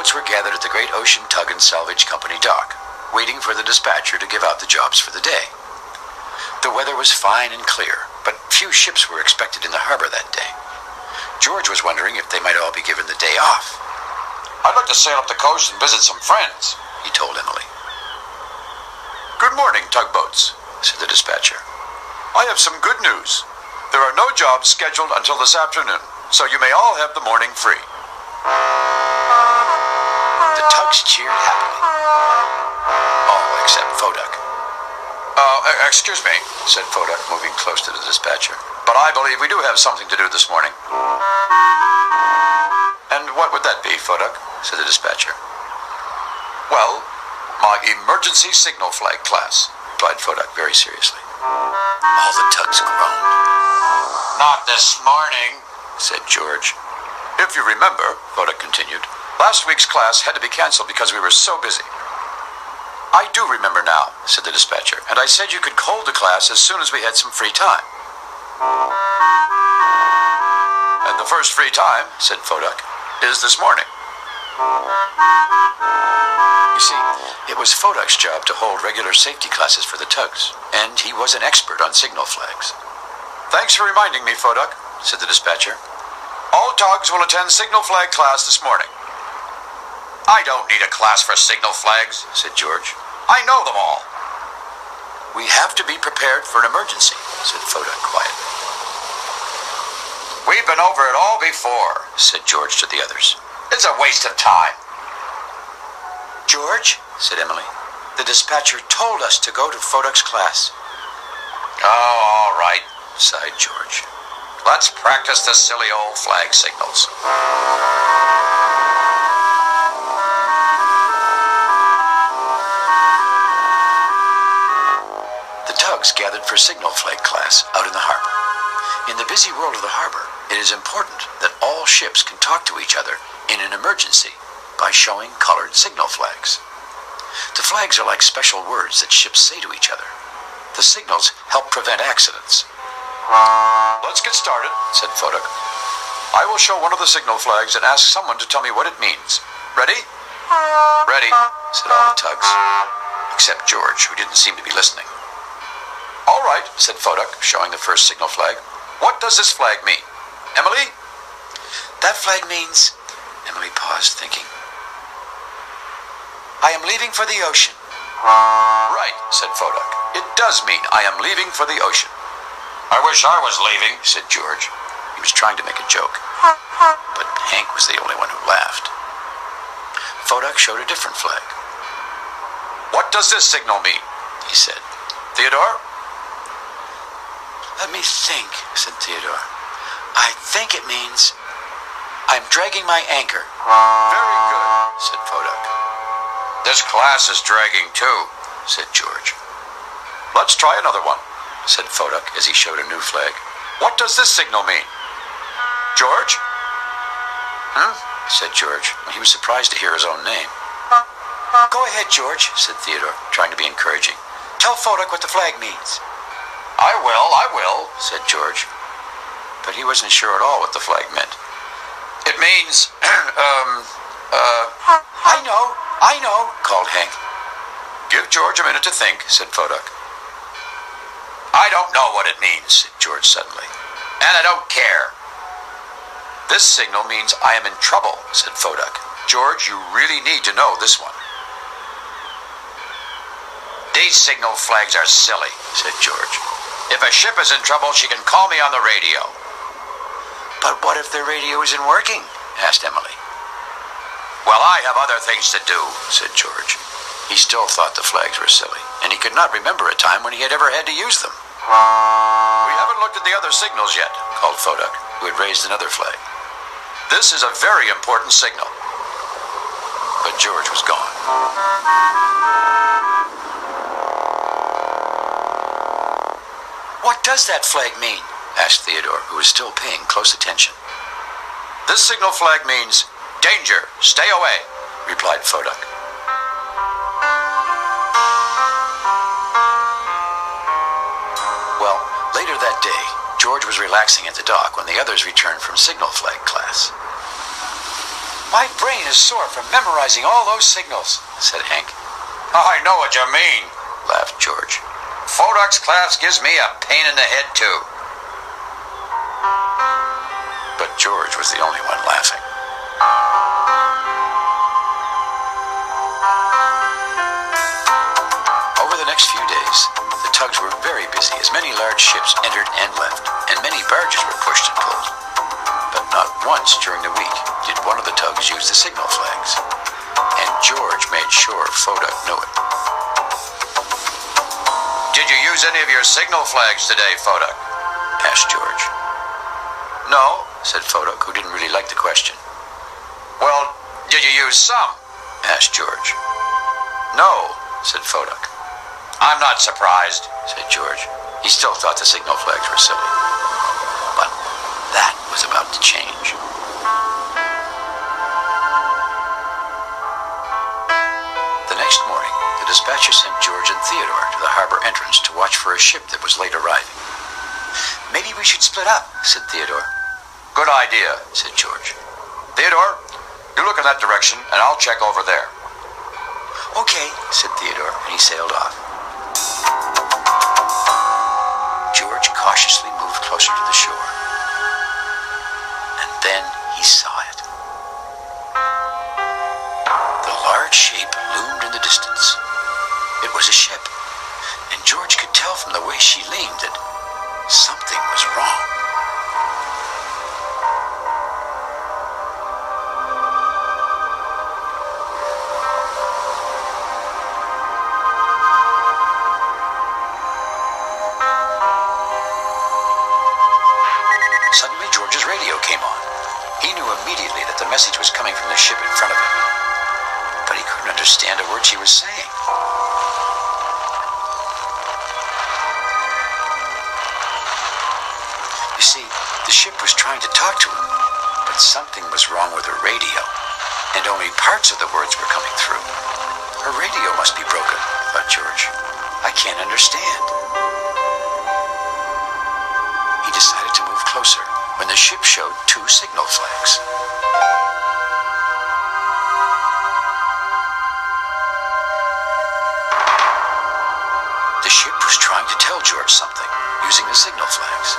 tugboats were gathered at the Great Ocean Tug and Salvage Company dock, waiting for the dispatcher to give out the jobs for the day. The weather was fine and clear, but few ships were expected in the harbor that day. George was wondering if they might all be given the day off. "I'd like to sail up the coast and visit some friends," he told Emily. "Good morning, tugboats," said the dispatcher. "I have some good news. There are no jobs scheduled until this afternoon, so you may all have the morning free." The tugs cheered happily. All except Foduck. Excuse me," said Foduck, moving close to the dispatcher, "but I believe we do have something to do this morning." "And what would that be, Foduck?" said the dispatcher. "Well, my emergency signal flag class," replied Foduck very seriously. All the tugs groaned. "Not this morning," said George. "If you remember," Foduck continued, "last week's class had to be canceled because we were so busy." "I do remember now," said the dispatcher, "and I said you could hold the class as soon as we had some free time." "And the first free time," said Foduck, "is this morning." You see, it was Foduck's job to hold regular safety classes for the tugs, and he was an expert on signal flags. "Thanks for reminding me, Foduck," said the dispatcher. "All tugs will attend signal flag class this morning." "I don't need a class for signal flags," said George. "I know them all." "We have to be prepared for an emergency," said Foduck quietly. "We've been over it all before," said George to the others. "It's a waste of time." "George," said Emily, "the dispatcher told us to go to Foduck's class." "Oh, all right," sighed George. "Let's practice the silly old flag signals." The tugs gathered for signal flag class out in the harbor. In the busy world of the harbor, it is important that all ships can talk to each other in an emergency by showing colored signal flags. The flags are like special words that ships say to each other. The signals help prevent accidents. "Let's get started," said Foduck. "I will show one of the signal flags and ask someone to tell me what it means. Ready?" "Ready," said all the tugs, except George, who didn't seem to be listening. "All right," said Foduck, showing the first signal flag. "What does this flag mean? Emily?" "That flag means..." Emily paused, thinking. "I am leaving for the ocean." "Right," said Foduck. "It does mean I am leaving for the ocean." "I wish I was leaving," said George. He was trying to make a joke, but Hank was the only one who laughed. Foduck showed a different flag. "What does this signal mean?" he said. "Theodore?" "Let me think," said Theodore. "I think it means I'm dragging my anchor." "Very good," said Foduck. "This class is dragging too," said George. "Let's try another one," said Foduck as he showed a new flag. "What does this signal mean? George?" said George. He was surprised to hear his own name. "Go ahead, George," said Theodore, trying to be encouraging. "Tell Foduck what the flag means." I will," said George. But he wasn't sure at all what the flag meant. "It means, I know, called Hank. "Give George a minute to think," said Foduck. "I don't know what it means," said George suddenly. "And I don't care." "This signal means I am in trouble," said Foduck. "George, you really need to know this one." "These signal flags are silly," said George. "If a ship is in trouble, she can call me on the radio." "But what if the radio isn't working?" asked Emily. "Well, I have other things to do," said George. He still thought the flags were silly, and he could not remember a time when he had ever had to use them. "We haven't looked at the other signals yet," called Foduck, who had raised another flag. "This is a very important signal." But George was gone. "What does that flag mean?" asked Theodore, who was still paying close attention. "This signal flag means, 'Danger, stay away,'" replied Foduck. Well, later that day, George was relaxing at the dock when the others returned from signal flag class. My brain is sore from memorizing all those signals, said Hank. I know what you mean, Laughed George. Foduck's class gives me a pain in the head, too. But George was the only one laughing. Over the next few days, the tugs were very busy as many large ships entered and left, and many barges were pushed and pulled. But not once during the week did one of the tugs use the signal flags, and George made sure Foduck knew it. Did you use any of your signal flags today, Foduck? Asked George. No, said Foduck, who didn't really like the question. Well, did you use some? Asked George. No, said Foduck. I'm not surprised, said George. He still thought the signal flags were silly. But that was about to change. The next morning, the dispatcher sent George and Theodore to the harbor entrance to watch for a ship that was late arriving. Maybe we should split up, said Theodore. Good idea, said George. Theodore, you look in that direction, and I'll check over there. Okay, said Theodore, and he sailed off. George cautiously moved closer to the shore. And then he saw it. The large shape loomed in the distance. It was a ship, and George could tell from the way she leaned that something was wrong. Suddenly, George's radio came on. He knew immediately that the message was coming from the ship in front of him, but he couldn't understand a word she was saying. You see, the ship was trying to talk to him, but something was wrong with her radio, and only parts of the words were coming through. Her radio must be broken, thought George. I can't understand. He decided to move closer when the ship showed 2 signal flags. The ship was trying to tell George something using the signal flags.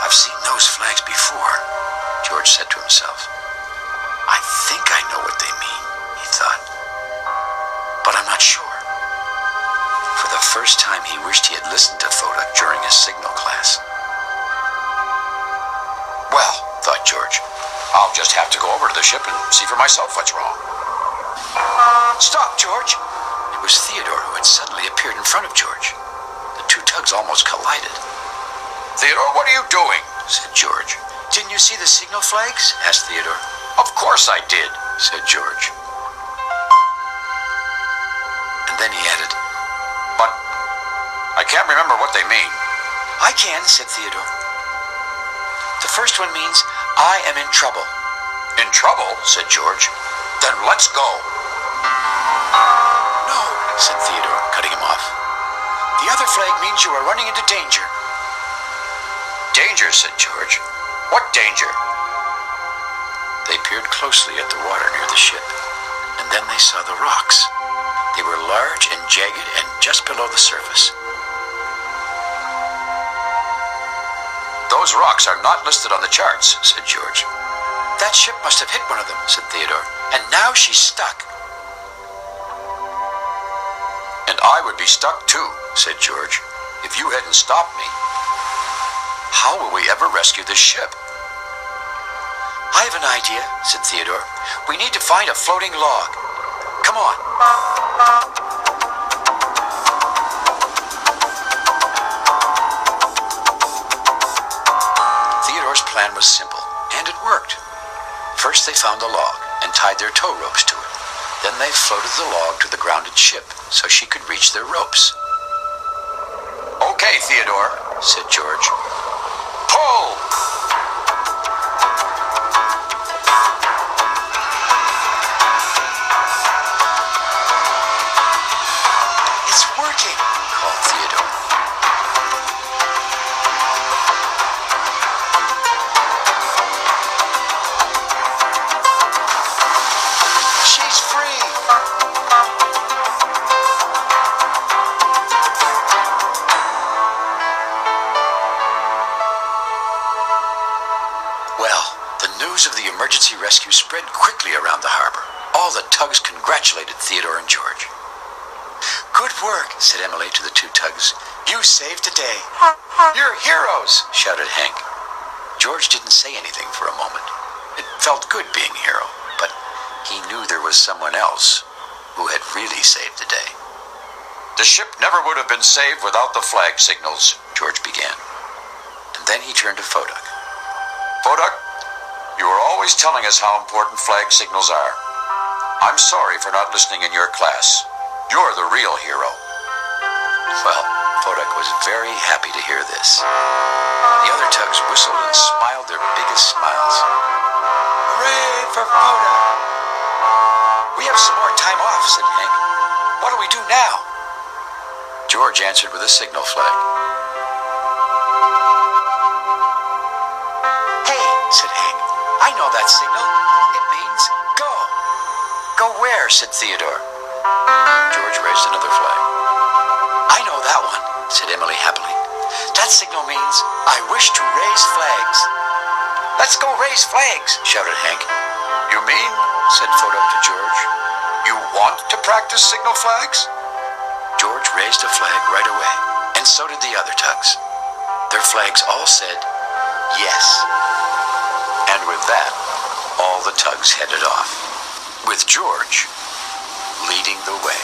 I've seen those flags before, George said to himself. I think I know what they mean, he thought, but I'm not sure. For the first time, he wished he had listened to Foduck during his signal class. Well, thought George, I'll just have to go over to the ship and see for myself what's wrong. Stop, George! It was Theodore who had suddenly appeared in front of George. The 2 tugs almost collided. Theodore, what are you doing? Said George. Didn't you see the signal flags? Asked Theodore. Of course I did, said George. And then he added, but I can't remember what they mean. I can, said Theodore. The first one means, I am in trouble. In trouble, said George. Then let's go. No, said Theodore, cutting him off. The other flag means you are running into danger. Danger, said George. What danger? They peered closely at the water near the ship, and then they saw the rocks. They were large and jagged and just below the surface. Those rocks are not listed on the charts, said George. That ship must have hit one of them, said Theodore, and now she's stuck. And I would be stuck too, said George, if you hadn't stopped me. How will we ever rescue this ship? I have an idea, said Theodore. We need to find a floating log. Come on. Theodore's plan was simple, and it worked. First they found the log and tied their tow ropes to it. Then they floated the log to the grounded ship so she could reach their ropes. Okay, Theodore, said George. Pull! It's working, called Theodore. News of the emergency rescue spread quickly around the harbor. All the tugs congratulated Theodore and George. "Good work," said Emily to the two tugs. "You saved the day." "You're heroes," shouted Hank. George didn't say anything for a moment. It felt good being a hero, but he knew there was someone else who had really saved the day. "The ship never would have been saved without the flag signals," George began. And then he turned to Foduck. "Foduck, you were always telling us how important flag signals are. I'm sorry for not listening in your class. You're the real hero." Well, Foduck was very happy to hear this. The other tugs whistled and smiled their biggest smiles. "Hooray for Foduck!" "We have some more time off," said Hank. "What do we do now?" George answered with a signal flag. "Hey," said Hank, "I know that signal. It means go." "Go where?" said Theodore. George raised another flag. "I know that one," said Emily happily. "That signal means I wish to raise flags." "Let's go raise flags," shouted Hank. "You mean," said Foduck to George, "you want to practice signal flags?" George raised a flag right away, and so did the other tugs. Their flags all said, yes. And with that, all the tugs headed off, with George leading the way.